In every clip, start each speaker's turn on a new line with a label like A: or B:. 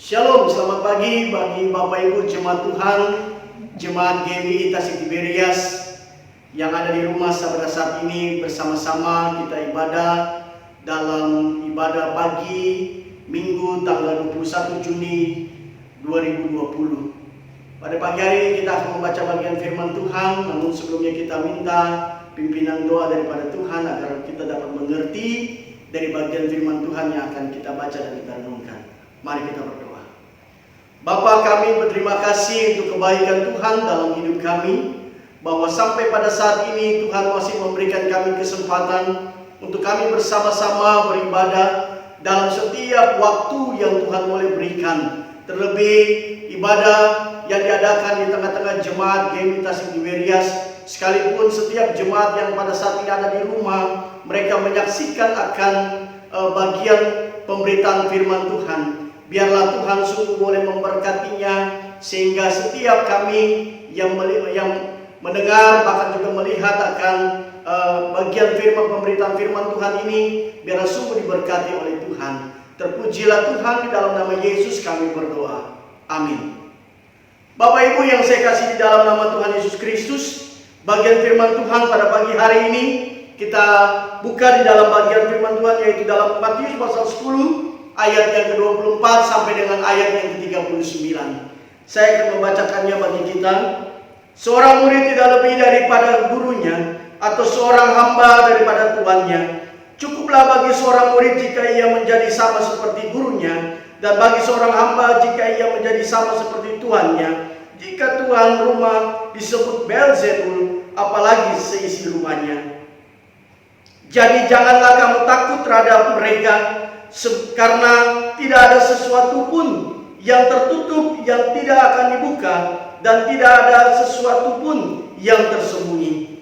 A: Shalom, selamat pagi bagi Bapak Ibu jemaat Tuhan, jemaat GMI Tasik Tiberias yang ada di rumah pada saat ini. Bersama-sama kita ibadah dalam ibadah pagi Minggu tanggal 21 Juni 2020. Pada pagi hari ini kita akan membaca bagian firman Tuhan, namun sebelumnya kita minta pimpinan doa daripada Tuhan agar kita dapat mengerti dari bagian firman Tuhan yang akan kita baca dan kita renungkan. Mari kita berdoa. Bapa, kami berterima kasih untuk kebaikan Tuhan dalam hidup kami, bahwa sampai pada saat ini Tuhan masih memberikan kami kesempatan untuk kami bersama-sama beribadah dalam setiap waktu yang Tuhan boleh berikan. Terlebih ibadah yang diadakan di tengah-tengah jemaat GMI Tasik Tiberias, sekalipun setiap jemaat yang pada saat ini ada di rumah, mereka menyaksikan akan bagian pemberitaan firman Tuhan. Biarlah Tuhan sungguh boleh memberkatinya, sehingga setiap kami yang mendengar bahkan juga melihat akan bagian firman pemberitaan firman Tuhan ini, biarlah sungguh diberkati oleh Tuhan. Terpujilah Tuhan, di dalam nama Yesus kami berdoa. Amin. Bapak Ibu yang saya kasih di dalam nama Tuhan Yesus Kristus, bagian firman Tuhan pada pagi hari ini kita buka di dalam bagian firman Tuhan, yaitu dalam Matius pasal 10 ayat yang ke-24 sampai dengan ayat yang ke-39. Saya akan membacakannya bagi kita. Seorang murid tidak lebih daripada gurunya, atau seorang hamba daripada tuannya. Cukuplah bagi seorang murid jika ia menjadi sama seperti gurunya, dan bagi seorang hamba jika ia menjadi sama seperti tuannya. Jika tuan rumah disebut Beelzebul, apalagi seisi rumahnya. Jadi janganlah kamu takut terhadap mereka, karena tidak ada sesuatu pun yang tertutup yang tidak akan dibuka, dan tidak ada sesuatu pun yang tersembunyi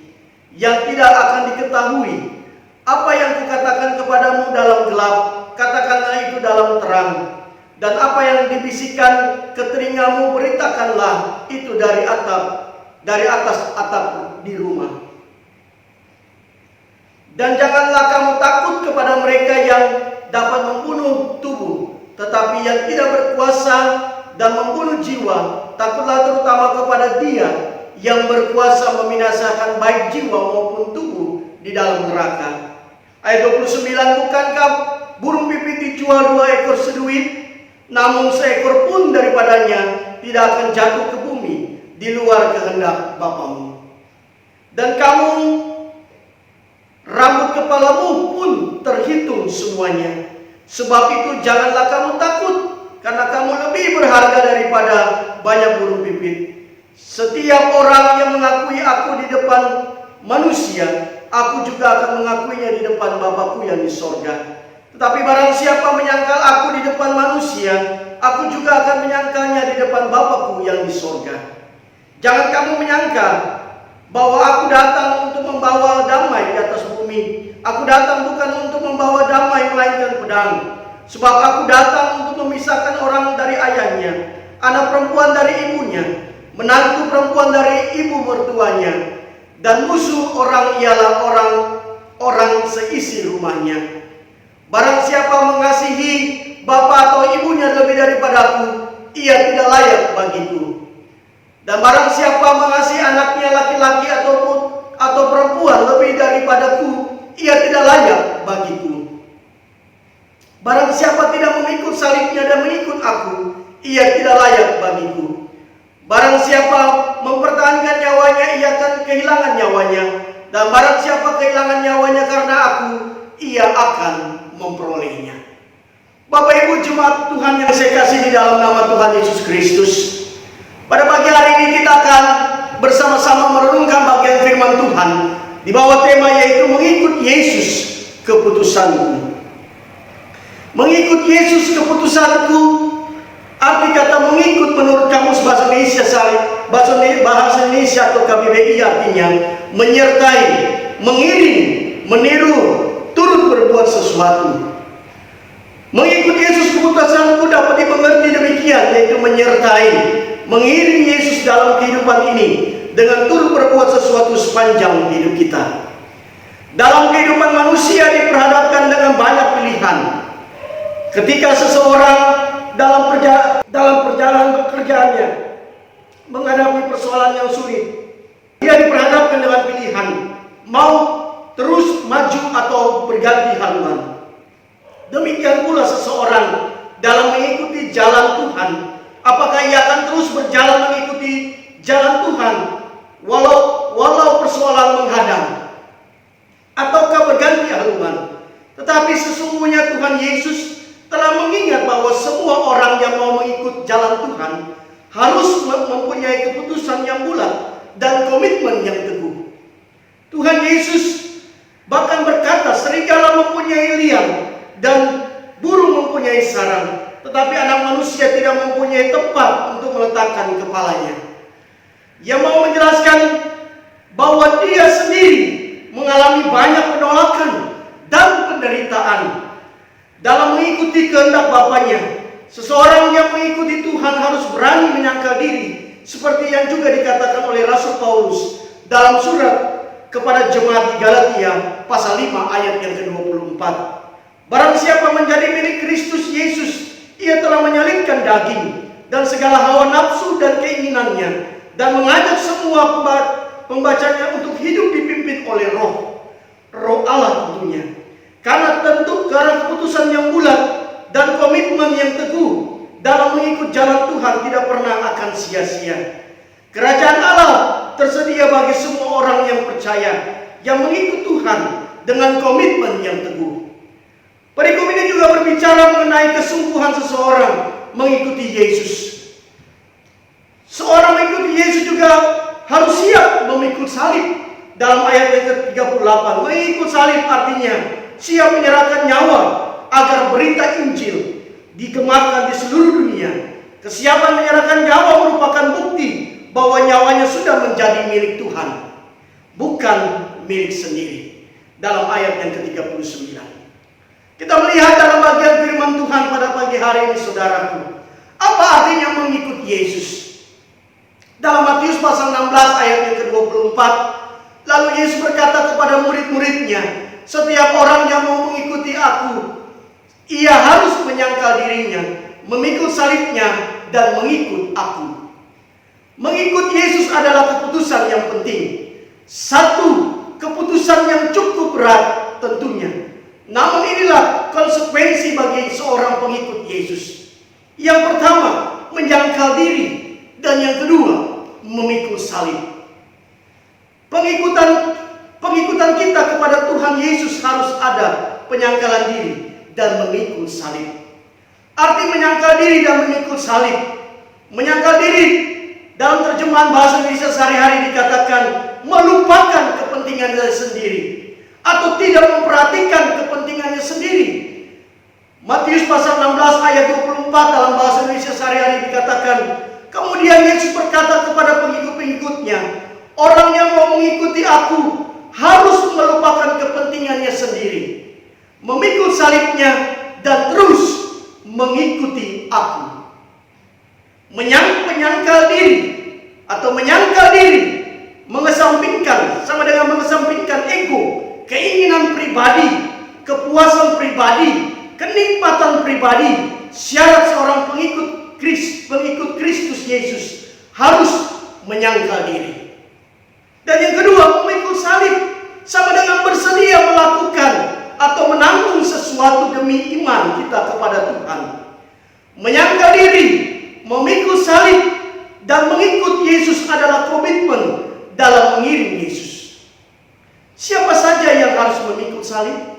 A: yang tidak akan diketahui. Apa yang kukatakan kepadamu dalam gelap, katakanlah itu dalam terang, dan apa yang dibisikkan ke telingamu, beritakanlah itu dari atas atap di rumah. Dan janganlah kamu takut kepada mereka yang dapat membunuh tubuh, tetapi yang tidak berkuasa dan membunuh jiwa. Takutlah terutama kepada Dia yang berkuasa membinasakan baik jiwa maupun tubuh di dalam neraka. Ayat 29, bukankah burung pipit dijual 2 ekor seduit, namun seekor pun daripadanya tidak akan jatuh ke bumi di luar kehendak Bapamu. Dan kamu, rambut kepalamu pun terhitung semuanya. Sebab itu janganlah kamu takut, karena kamu lebih berharga daripada banyak burung pipit. Setiap orang yang mengakui aku di depan manusia, aku juga akan mengakuinya di depan Bapa-Ku yang di sorga. Tetapi barang siapa menyangkal aku di depan manusia, aku juga akan menyangkalnya di depan Bapa-Ku yang di sorga. Jangan kamu menyangka bahwa aku datang untuk membawa damai di atas bumi. Aku datang bukan untuk membawa damai, melainkan pedang. Sebab aku datang untuk memisahkan orang dari ayahnya, anak perempuan dari ibunya, menantu perempuan dari ibu mertuanya, dan musuh orang ialah orang seisi rumahnya. Barang siapa mengasihi bapa atau ibunya lebih daripadaku, ia tidak layak bagiku. Dan barang siapa mengasihi anaknya laki-laki atau perempuan lebih daripadaku, ia tidak layak bagiku. Barang siapa tidak mengikut salibnya dan mengikut aku, ia tidak layak bagiku. Barang siapa mempertahankan nyawanya, ia akan kehilangan nyawanya. Dan barang siapa kehilangan nyawanya karena aku, ia akan memperolehnya. Bapak Ibu jemaat Tuhan yang saya kasih di dalam nama Tuhan Yesus Kristus, pada pagi hari ini kita akan bersama-sama merenungkan bagian firman Tuhan di bawah tema yaitu mengikut Yesus keputusanku. Mengikut Yesus keputusanku, arti kata mengikut menurut kamus bahasa Indonesia atau KBBI artinya menyertai, mengiring, meniru, turut berbuat sesuatu. Mengikut Yesus keputusanku dapat dimengerti demikian, yaitu menyertai, mengiring Yesus dalam kehidupan ini dengan turut berbuat sesuatu sepanjang hidup kita. Dalam kehidupan manusia diperhadapkan dengan banyak pilihan. Ketika seseorang dalam perjalanan Tuhan? Apakah ia akan terus berjalan mengikuti jalan Tuhan walau persoalan menghadang? Ataukah berganti haluan? Tetapi sesungguhnya Tuhan Yesus telah mengingat bahwa semua orang yang mau mengikut jalan Tuhan harus mempunyai keputusan yang bulat dan komitmen yang teguh. Tuhan Yesus bahkan berkata, serigala mempunyai liang dan burung mempunyai sarang, tetapi anak manusia tidak mempunyai tempat untuk meletakkan kepalanya. Ia mau menjelaskan bahwa dia sendiri mengalami banyak penolakan dan penderitaan dalam mengikuti kehendak Bapaknya. Seseorang yang mengikuti Tuhan harus berani menyangkal diri, seperti yang juga dikatakan oleh Rasul Paulus dalam surat kepada jemaat di Galatia pasal 5 ayat yang ke-24. Barang siapa menjadi milik Kristus Yesus, ia telah menyalibkan daging dan segala hawa nafsu dan keinginannya, dan mengajak semua pembacanya untuk hidup dipimpin oleh Roh Allah tentunya. Karena keputusan yang bulat dan komitmen yang teguh dalam mengikut jalan Tuhan tidak pernah akan sia-sia. Kerajaan Allah tersedia bagi semua orang yang percaya, yang mengikut Tuhan dengan komitmen yang teguh. Perikop ini juga berbicara mengenai kesungguhan seseorang mengikuti Yesus. Seorang mengikuti Yesus juga harus siap memikul salib. Dalam ayat yang ke-38, mengikut salib artinya siap menyerahkan nyawa agar berita Injil digemarkan di seluruh dunia. Kesiapan menyerahkan nyawa merupakan bukti bahwa nyawanya sudah menjadi milik Tuhan, bukan milik sendiri. Dalam ayat yang ke-39, kita melihat dalam bagian firman Tuhan pada pagi hari ini, saudaraku, apa artinya mengikut Yesus. Dalam Matius pasal 16 ayat yang ke-24, lalu Yesus berkata kepada murid-muridnya, setiap orang yang mau mengikuti aku, ia harus menyangkal dirinya, memikul salibnya, dan mengikut aku. Mengikut Yesus adalah keputusan yang penting. Satu keputusan yang cukup berat tentunya. Namun inilah konsekuensi bagi seorang pengikut Yesus. Yang pertama, menyangkal diri. Dan yang kedua, memikul salib. Pengikutan kita kepada Tuhan Yesus harus ada penyangkalan diri dan memikul salib. Arti menyangkal diri dan memikul salib. Menyangkal diri dalam terjemahan bahasa Indonesia sehari-hari dikatakan melupakan kepentingannya sendiri atau tidak memperhatikan kepentingannya sendiri. Matius pasal 16 ayat 24 dalam bahasa Indonesia sehari-hari dikatakan, kemudian Yesus berkata kepada pengikut-pengikutnya, orang yang mau mengikuti aku harus melupakan kepentingannya sendiri, memikul salibnya, dan terus mengikuti aku. Menyangkal diri atau menyangkal diri, mengesampingkan, sama dengan mengesampingkan ego, keinginan pribadi, kepuasan pribadi, kenikmatan pribadi. Syarat seorang pengikut Kristus Yesus harus menyangkal diri. Dan yang kedua, memikul salib, sama dengan bersedia melakukan atau menanggung sesuatu demi iman kita kepada Tuhan. Menyangkal diri, memikul salib, dan mengikut Yesus adalah komitmen dalam mengiring Yesus. Siapa saja yang harus memikul salib?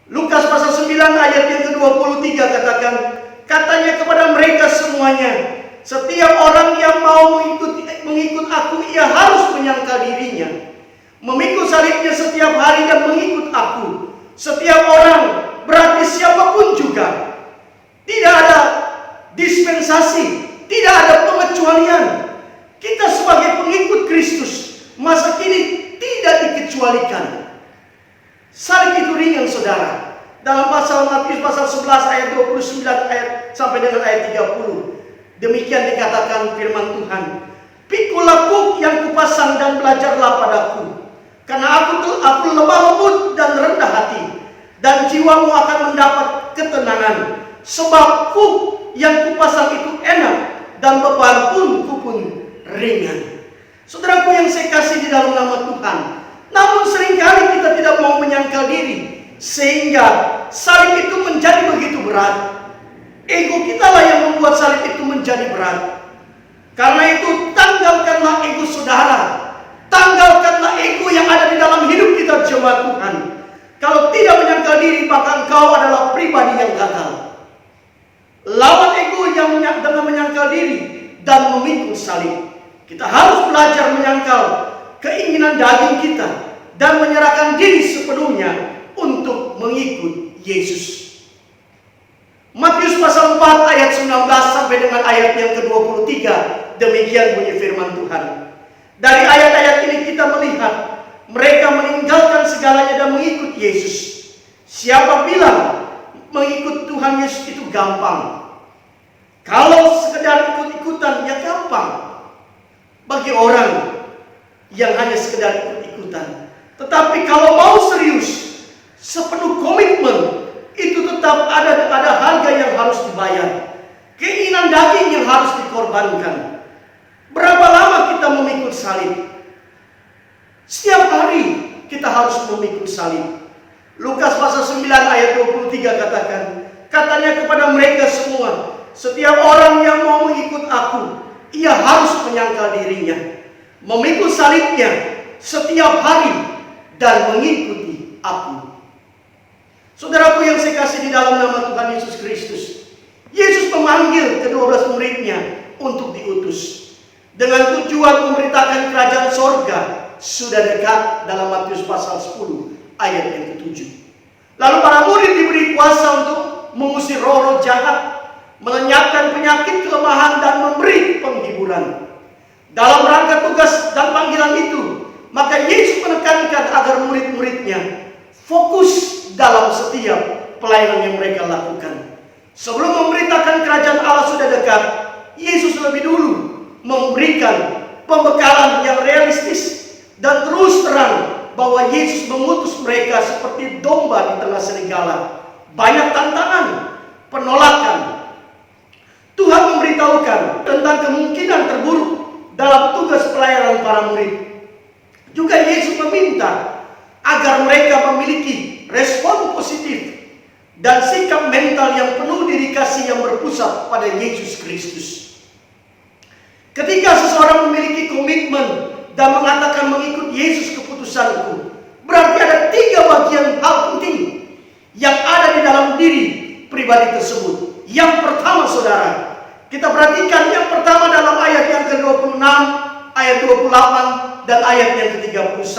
A: Lukas pasal 9 ayat yang ke-23 katakan, katanya kepada mereka semuanya, setiap orang yang mau mengikut aku, ia harus menyangkal dirinya, memikul salibnya setiap hari dan mengikut aku. Setiap orang berarti siapapun juga. Tidak ada dispensasi, tidak ada pengecualian. Kita sebagai pengikut Kristus masa kini tidak dikecualikan. Salib itu ringan, saudara. Dalam pasal Matius pasal 11 ayat 29 ayat sampai dengan ayat 30. Demikian dikatakan firman Tuhan. Pikulah kuk yang kupasang dan belajarlah padaku. Karena aku lemah lembut dan rendah hati, dan jiwamu akan mendapat ketenangan. Sebab kuk yang kupasang itu enak, dan beban pun ringan. Saudaraku yang saya kasih di dalam nama Tuhan, namun seringkali kita tidak mau menyangkal diri, sehingga salib itu menjadi begitu berat. Ego kita lah yang membuat membuat salib itu menjadi berat. Karena itu tanggalkanlah ego saudara. Tanggalkanlah ego yang ada di dalam hidup kita jemaat Tuhan. Kalau tidak menyangkal diri, maka engkau adalah pribadi yang gagal. Lawan ego yang dengan menyangkal diri dan memikul salib. Kita harus belajar menyangkal keinginan daging kita dan menyerahkan diri sepenuhnya untuk mengikut Yesus. Matius pasal 4 ayat 19 sampai dengan ayat yang ke-23, demikian bunyi firman Tuhan. Dari ayat-ayat ini kita melihat mereka meninggalkan segalanya dan mengikut Yesus. Siapa bilang mengikut Tuhan Yesus itu gampang? Kalau sekedar ikut-ikutan ya gampang bagi orang yang hanya sekedar ikut-ikutan. Tetapi kalau mau serius, sepenuh komitmen, itu tetap ada harga yang harus dibayar. Keinginan daging yang harus dikorbankan. Berapa lama kita memikul salib? Setiap hari kita harus memikul salib. Lukas pasal 9 ayat 23 katakan, katanya kepada mereka semua, setiap orang yang mau mengikut aku, ia harus menyangkal dirinya, memikul salibnya setiap hari dan mengikuti aku. Saudaraku yang saya kasih di dalam nama Tuhan Yesus Kristus, Yesus memanggil ke-12 muridnya untuk diutus dengan tujuan memberitakan kerajaan sorga sudah dekat dalam Matius pasal 10 ayat yang ke-7. Lalu para murid diberi kuasa untuk mengusir roh-roh jahat, melenyapkan penyakit, kelemahan, dan memberi penghiburan. Dalam rangka tugas dan panggilan itu, maka Yesus menekankan agar murid-muridnya fokus dalam setiap pelayanan yang mereka lakukan. Sebelum memberitakan kerajaan Allah sudah dekat, Yesus lebih dulu memberikan pembekalan yang realistis dan terus terang bahwa Yesus mengutus mereka seperti domba di tengah serigala. Banyak tantangan, penolakan. Tuhan memberitahukan tentang kemungkinan terburuk dalam tugas pelayanan para murid. Juga Yesus meminta agar mereka memiliki respon positif dan sikap mental yang penuh dedikasi yang berpusat pada Yesus Kristus. Ketika seseorang memiliki komitmen dan mengatakan mengikut Yesus keputusanku, berarti ada 3 bagian hal penting yang ada di dalam diri pribadi tersebut. Yang pertama saudara, kita perhatikan yang pertama dalam ayat yang ke-26, ayat 28, dan ayat yang ke-31.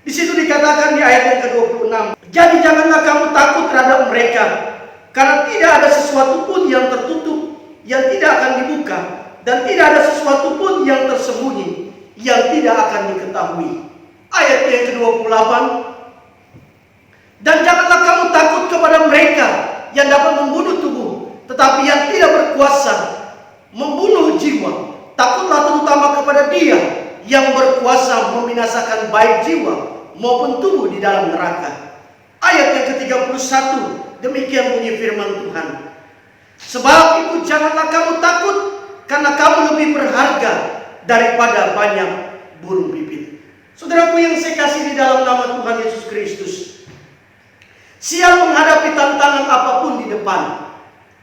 A: Di situ dikatakan di ayat yang ke-26, jadi janganlah kamu takut terhadap mereka, karena tidak ada sesuatu pun yang tertutup yang tidak akan dibuka, dan tidak ada sesuatu pun yang tersembunyi yang tidak akan diketahui. Ayat yang ke-28, dan janganlah kamu takut kepada mereka yang dapat membunuh tubuh, tetapi yang tidak berkuasa membunuh jiwa. Takutlah terutama kepada Dia yang berkuasa membinasakan baik jiwa maupun tubuh di dalam neraka. Ayat yang ke-31, demikian bunyi firman Tuhan. Sebab itu janganlah kamu takut, karena kamu lebih berharga daripada banyak burung pipit. Saudaraku yang saya kasih di dalam nama Tuhan Yesus Kristus, siap menghadapi tantangan apapun di depan.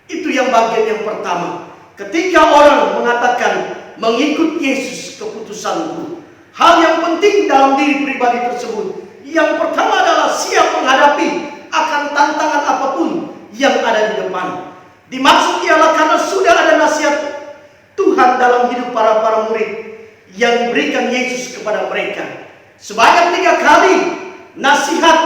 A: Itu yang bagian yang pertama. Ketika orang mengatakan mengikut Yesus keputusanku, hal yang penting dalam diri pribadi tersebut, yang pertama adalah siap menghadapi akan tantangan apapun yang ada di depan. Dimaksud ialah karena sudah ada nasihat Tuhan dalam hidup para murid yang diberikan Yesus kepada mereka. Sebanyak 3 kali nasihat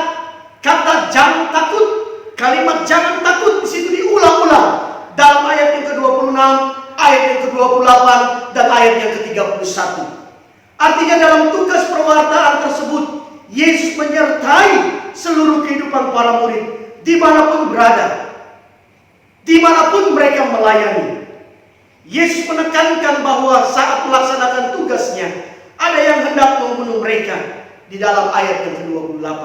A: kata jangan takut, kalimat jangan takut di situ diulang-ulang dalam ayat yang ke-26, ayat yang ke-28, dan ayat yang ke-31. Artinya dalam tugas perwartaan tersebut, Yesus menyertai seluruh kehidupan para murid dimanapun berada, dimanapun mereka melayani. Yesus menekankan bahwa saat melaksanakan tugasnya, ada yang hendak membunuh mereka di dalam ayat yang ke-28.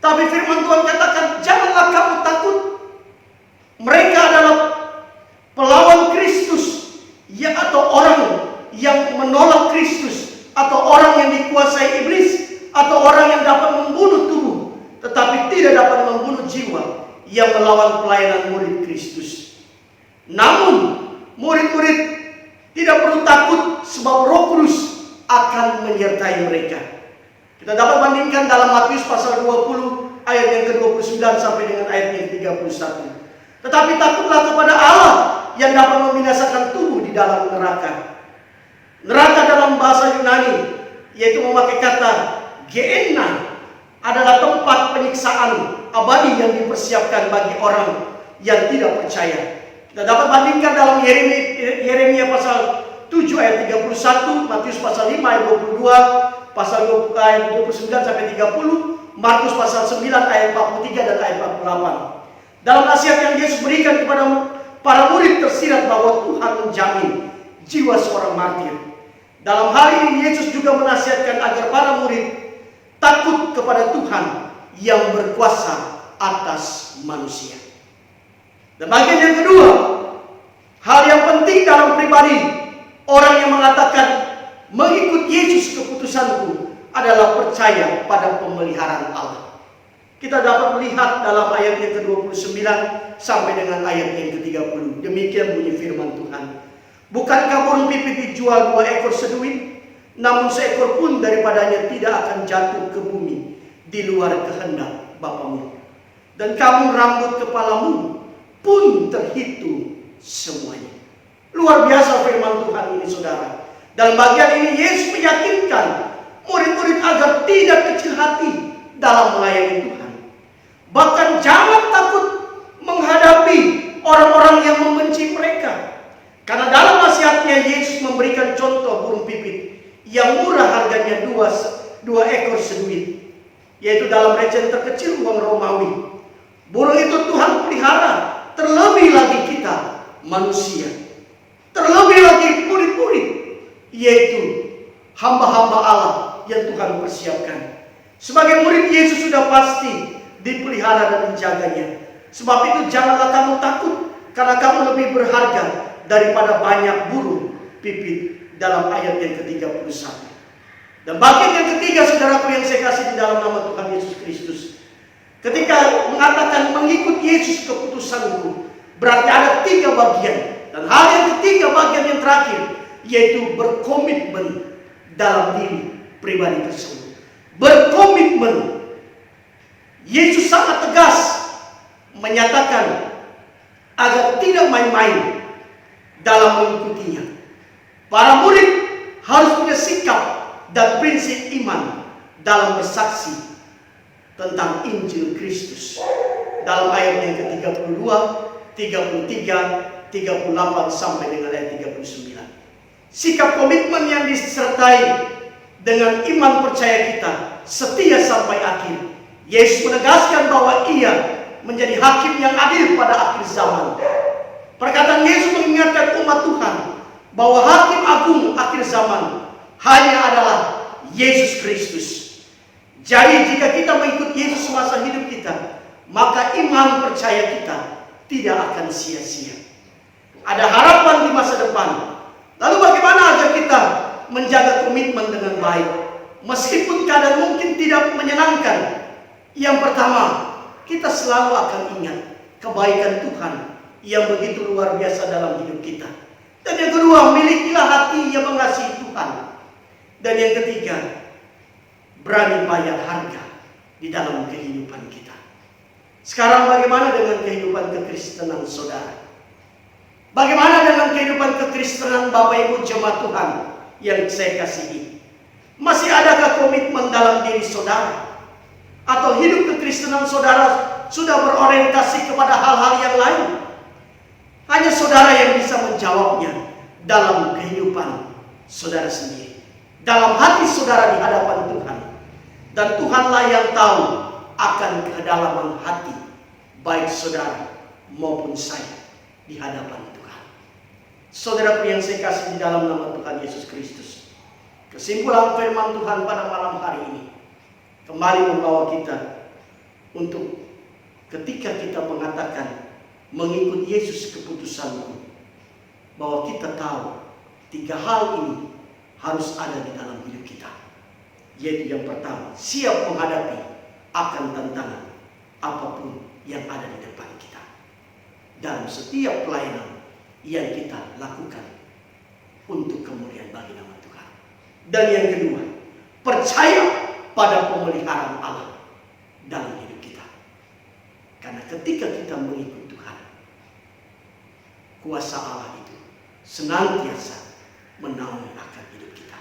A: Tapi firman Tuhan katakan, janganlah kamu takut. Mereka adalah pelawan Kristus, ya, atau orang yang menolak Kristus, atau orang yang dikuasai iblis, atau orang yang dapat membunuh tubuh, tetapi tidak dapat membunuh jiwa, yang melawan pelayanan murid Kristus. Namun murid-murid tidak perlu takut sebab Roh Kudus akan menyertai mereka. Kita dapat bandingkan dalam Matius pasal 20 ayat yang ke-29 sampai dengan ayat yang ke-31. Tetapi takutlah kepada Allah yang dapat membinasakan tubuh di dalam neraka. Neraka dalam bahasa Yunani yaitu memakai kata Gehenna adalah tempat penyiksaan abadi yang dipersiapkan bagi orang yang tidak percaya. Kita dapat bandingkan dalam Yeremia pasal 7 ayat 31, Matius pasal 5 ayat 22, pasal 20 ayat 29 sampai 30, Markus pasal 9 ayat 43 dan ayat 48. Dalam nasihat yang Yesus berikan kepada para murid tersirat bahwa Tuhan menjamin jiwa seorang martir. Dalam hal ini Yesus juga menasihatkan agar para murid takut kepada Tuhan yang berkuasa atas manusia. Dan bagian yang kedua, hal yang penting dalam pribadi orang yang mengatakan mengikut Yesus keputusanku adalah percaya pada pemeliharaan Allah. Kita dapat melihat dalam ayat yang ke-29 sampai dengan ayat yang ke-30. Demikian bunyi firman Tuhan. Bukankah burung pipit dijual 2 ekor seduit? Namun seekor pun daripadanya tidak akan jatuh ke bumi di luar kehendak Bapamu. Dan kamu rambut kepalamu pun terhitung semuanya. Luar biasa firman Tuhan ini, saudara. Dalam bagian ini Yesus meyakinkan murid-murid agar tidak kecil hati dalam melayani Tuhan. Bahkan jangan takut menghadapi orang-orang yang membenci mereka. Karena dalam nasihatnya Yesus memberikan contoh burung pipit yang murah harganya 2 ekor seduit. Yaitu dalam recehan terkecil uang Romawi. Burung itu Tuhan pelihara. Terlebih lagi kita manusia. Terlebih lagi murid-murid. Yaitu hamba-hamba Allah yang Tuhan persiapkan. Sebagai murid Yesus sudah pasti dipelihara dan dijaganya. Sebab itu janganlah kamu takut, karena kamu lebih berharga daripada banyak burung pipit dalam ayat yang ke-31. Dan bagian yang ketiga, saudaraku yang saya kasih di dalam nama Tuhan Yesus Kristus. Ketika mengatakan mengikut Yesus keputusanku, berarti ada 3 bagian. Dan hal yang ketiga, bagian yang terakhir, yaitu berkomitmen dalam diri pribadi tersebut. Berkomitmen. Yesus sangat tegas menyatakan agar tidak main-main dalam mengikutinya. Para murid harus punya sikap dan prinsip iman dalam bersaksi tentang Injil Kristus. Dalam ayat yang ke-32, 33, 38 sampai dengan ayat 39. Sikap komitmen yang disertai dengan iman percaya kita setia sampai akhir. Yesus menegaskan bahwa ia menjadi hakim yang adil pada akhir zaman. Perkataan Yesus mengingatkan umat Tuhan bahwa hakim agung akhir zaman hanya adalah Yesus Kristus. Jadi jika kita mengikut Yesus semasa hidup kita, maka iman percaya kita tidak akan sia-sia. Ada harapan di masa depan. Lalu bagaimana agar kita menjaga komitmen dengan baik meskipun keadaan mungkin tidak menyenangkan? Yang pertama, kita selalu akan ingat kebaikan Tuhan yang begitu luar biasa dalam hidup kita. Dan yang kedua, milikilah hati yang mengasihi Tuhan. Dan yang ketiga, berani bayar harga di dalam kehidupan kita. Sekarang bagaimana dengan kehidupan kekristenan saudara? Bagaimana dengan kehidupan kekristenan Bapak Ibu jemaat Tuhan yang saya kasihi? Masih adakah komitmen dalam diri saudara? Atau hidup kekristenan saudara sudah berorientasi kepada hal-hal yang lain? Hanya saudara yang bisa menjawabnya dalam kehidupan saudara sendiri. Dalam hati saudara di hadapan Tuhan. Dan Tuhanlah yang tahu akan kedalaman hati baik saudara maupun saya di hadapan Tuhan. Saudaraku yang saya kasih di dalam nama Tuhan Yesus Kristus. Kesimpulan firman Tuhan pada malam hari ini kembali membawa kita untuk ketika kita mengatakan mengikut Yesus keputusanku, bahwa kita tahu 3 hal ini harus ada di dalam hidup kita. Yaitu yang pertama, siap menghadapi akan tantangan apapun yang ada di depan kita. Dalam setiap pelayanan yang kita lakukan untuk kemuliaan bagi nama Tuhan. Dan yang kedua, percaya pada pemeliharaan Allah dalam hidup kita. Karena ketika kita mengikut Tuhan, kuasa Allah itu senantiasa menaungi akan hidup kita.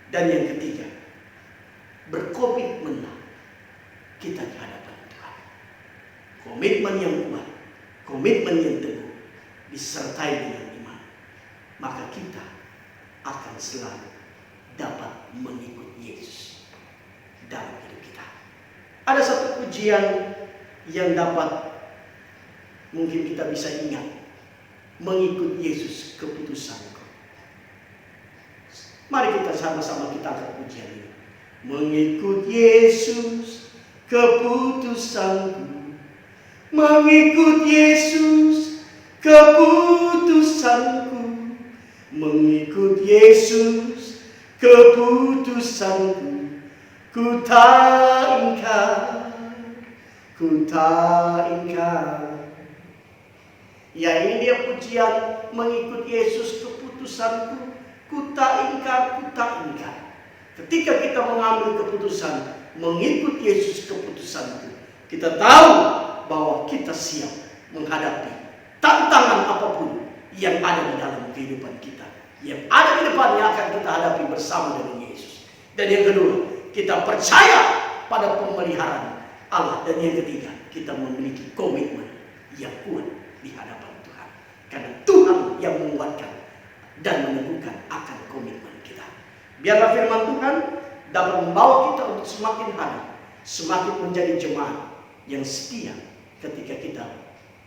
A: Dan yang ketiga, berkomitmenlah kita di hadapan Tuhan. Komitmen yang kuat, komitmen yang teguh, disertai dengan iman, maka kita akan selalu dapat mengikut Yesus dalam hidup kita. Ada satu pujian yang dapat mungkin kita bisa ingat. Mengikut Yesus keputusanku. Mari kita sama-sama kita angkat pujian ini. Mengikut Yesus keputusanku. Mengikut Yesus keputusanku. Mengikut Yesus keputusanku. Ku tak ingkar, ku tak ingkar. Ya, ini dia pujian mengikut Yesus keputusanku. Ku tak ingkar, ku tak ingkar. Ketika kita mengambil keputusan mengikut Yesus keputusanku, kita tahu bahwa kita siap menghadapi tantangan apapun yang ada di dalam kehidupan kita, yang ada di depan yang akan kita hadapi bersama dengan Yesus. Dan yang kedua, kita percaya pada pemeliharaan Allah. Dan yang ketiga, kita memiliki komitmen yang kuat di hadapan Tuhan. Karena Tuhan yang menguatkan dan meneguhkan akan komitmen kita. Biarlah firman Tuhan dapat membawa kita untuk semakin hari, semakin menjadi jemaat yang setia ketika kita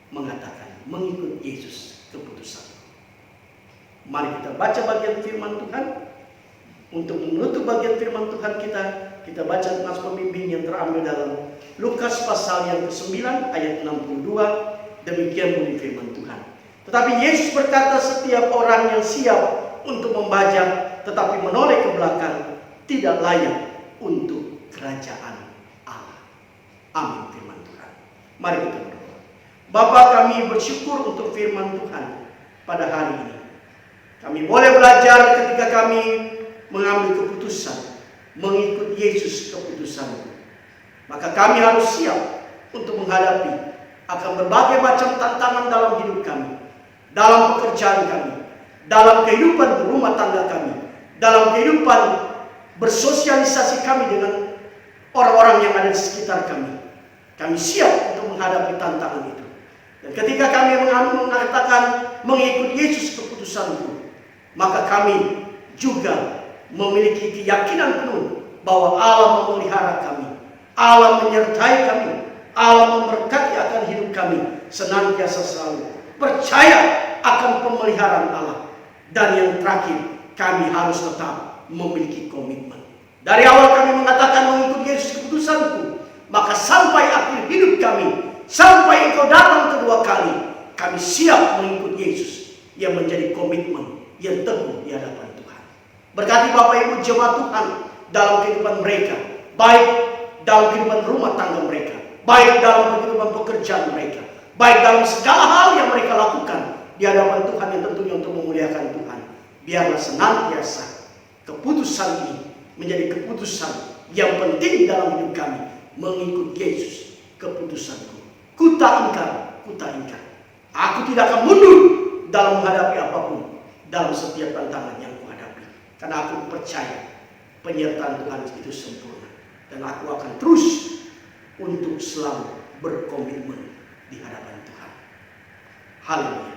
A: mengatakan mengikut Yesus keputusan. Mari kita baca bagian firman Tuhan. Untuk menutup bagian firman Tuhan kita baca nas pembimbing yang terambil dalam Lukas pasal yang ke-9 ayat 62. Demikian bunyi firman Tuhan. Tetapi Yesus berkata, setiap orang yang siap untuk membajak tetapi menoleh ke belakang tidak layak untuk kerajaan Allah. Amin firman Tuhan. Mari kita berdoa. Bapa, kami bersyukur untuk firman Tuhan pada hari ini. Kami boleh belajar ketika kami mengambil keputusan mengikut Yesus keputusan. Maka kami harus siap untuk menghadapi akan berbagai macam tantangan dalam hidup kami, dalam pekerjaan kami, dalam kehidupan rumah tangga kami, dalam kehidupan bersosialisasi kami dengan orang-orang yang ada di sekitar kami. Kami siap untuk menghadapi tantangan itu. Dan ketika kami mengatakan mengikut Yesus keputusanku, maka kami juga memiliki keyakinan penuh bahwa Allah memelihara kami, Allah menyertai kami, Allah memberkati akan hidup kami senantiasa selalu percaya akan pemeliharaan Allah. Dan yang terakhir, kami harus tetap memiliki komitmen. Dari awal kami mengatakan mengikut Yesus keputusanku, maka sampai akhir hidup kami, sampai Engkau datang kedua kali, kami siap mengikut Yesus yang menjadi komitmen yang teguh di hadapan Tuhan. Berkati Bapak Ibu jemaat Tuhan dalam kehidupan mereka, baik dalam kehidupan rumah tangga mereka, baik dalam kehidupan pekerjaan mereka, baik dalam segala hal yang mereka lakukan di hadapan Tuhan yang tentunya untuk memuliakan Tuhan. Biarlah senantiasa keputusan ini menjadi keputusan yang penting dalam hidup kami, mengikut Yesus keputusanku. Ku tak ingkar, ku tak ingkar. Aku tidak akan mundur dalam menghadapi apapun, dalam setiap tantangan yang kuhadapi. Karena aku percaya penyertaan Tuhan itu sempurna. Dan aku akan terus untuk selalu berkomitmen di hadapan Tuhan. Haleluya.